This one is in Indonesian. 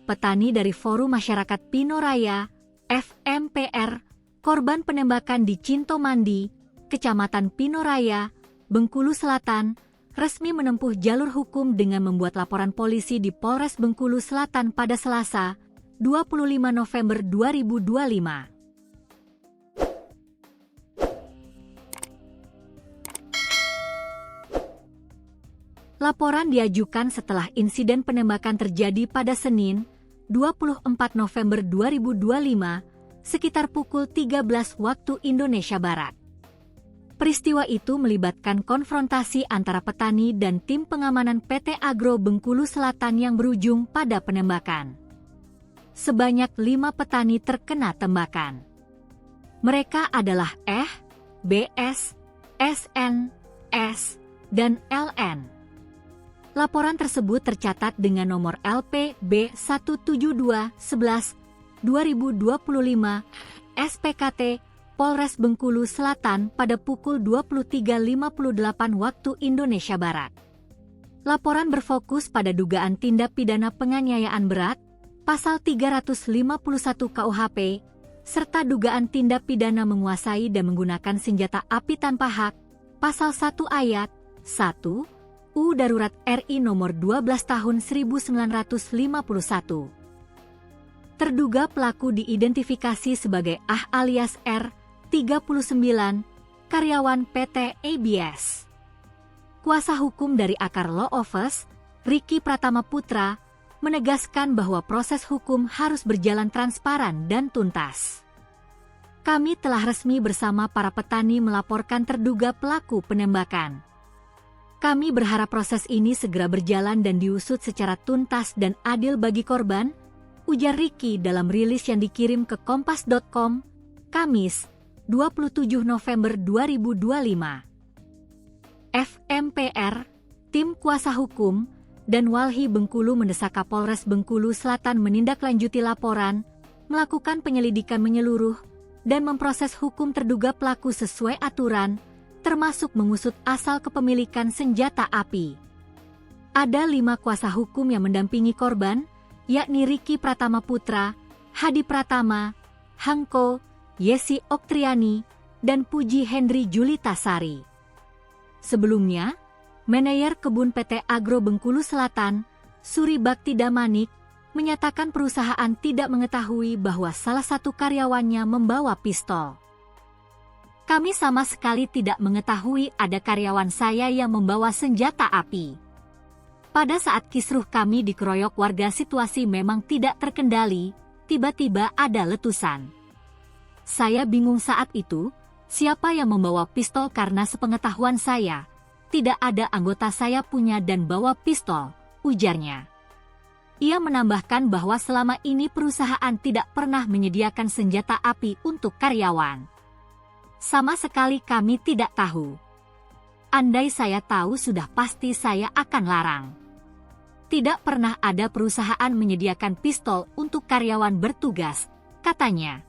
petani dari Forum Masyarakat Pino Raya, FMPR, korban penembakan di Cintomandi, Kecamatan Pino Raya, Bengkulu Selatan, resmi menempuh jalur hukum dengan membuat laporan polisi di Polres Bengkulu Selatan pada Selasa, 25 November 2025. Laporan diajukan setelah insiden penembakan terjadi pada Senin, 24 November 2025, sekitar pukul 13 waktu Indonesia Barat. Peristiwa itu melibatkan konfrontasi antara petani dan tim pengamanan PT Agro Bengkulu Selatan yang berujung pada penembakan. Sebanyak 5 petani terkena tembakan. Mereka adalah BS, SN, S, dan LN. Laporan tersebut tercatat dengan nomor LPB 17211/2025 SPKT Polres Bengkulu Selatan pada pukul 23.58 waktu Indonesia Barat. Laporan berfokus pada dugaan tindak pidana penganiayaan berat, pasal 351 KUHP, serta dugaan tindak pidana menguasai dan menggunakan senjata api tanpa hak, pasal 1 ayat 1 UU Darurat RI nomor 12 tahun 1951. Terduga pelaku diidentifikasi sebagai alias R, 39, karyawan PT ABS. Kuasa hukum dari Akar Law Office, Ricky Pratama Putra, menegaskan bahwa proses hukum harus berjalan transparan dan tuntas. Kami telah resmi bersama para petani melaporkan terduga pelaku penembakan. Kami berharap proses ini segera berjalan dan diusut secara tuntas dan adil bagi korban, ujar Ricky dalam rilis yang dikirim ke kompas.com, Kamis, 27 November 2025. FMPR, tim kuasa hukum, dan Walhi Bengkulu mendesak Kapolres Bengkulu Selatan menindaklanjuti laporan, melakukan penyelidikan menyeluruh, dan memproses hukum terduga pelaku sesuai aturan, termasuk mengusut asal kepemilikan senjata api. Ada 5 kuasa hukum yang mendampingi korban, yakni Ricky Pratama Putra, Hadi Pratama, Hangko, Yesi Oktriani, dan Puji Hendri Julitasari. Sebelumnya, Manajer Kebun PT Agro Bengkulu Selatan, Suri Bakti Damanik, menyatakan perusahaan tidak mengetahui bahwa salah satu karyawannya membawa pistol. Kami sama sekali tidak mengetahui ada karyawan saya yang membawa senjata api. Pada saat kisruh kami dikeroyok warga, situasi memang tidak terkendali, tiba-tiba ada letusan. Saya bingung saat itu, siapa yang membawa pistol karena sepengetahuan saya, tidak ada anggota saya punya dan bawa pistol, ujarnya. Ia menambahkan bahwa selama ini perusahaan tidak pernah menyediakan senjata api untuk karyawan. Sama sekali kami tidak tahu. Andai saya tahu sudah pasti saya akan larang. Tidak pernah ada perusahaan menyediakan pistol untuk karyawan bertugas, katanya.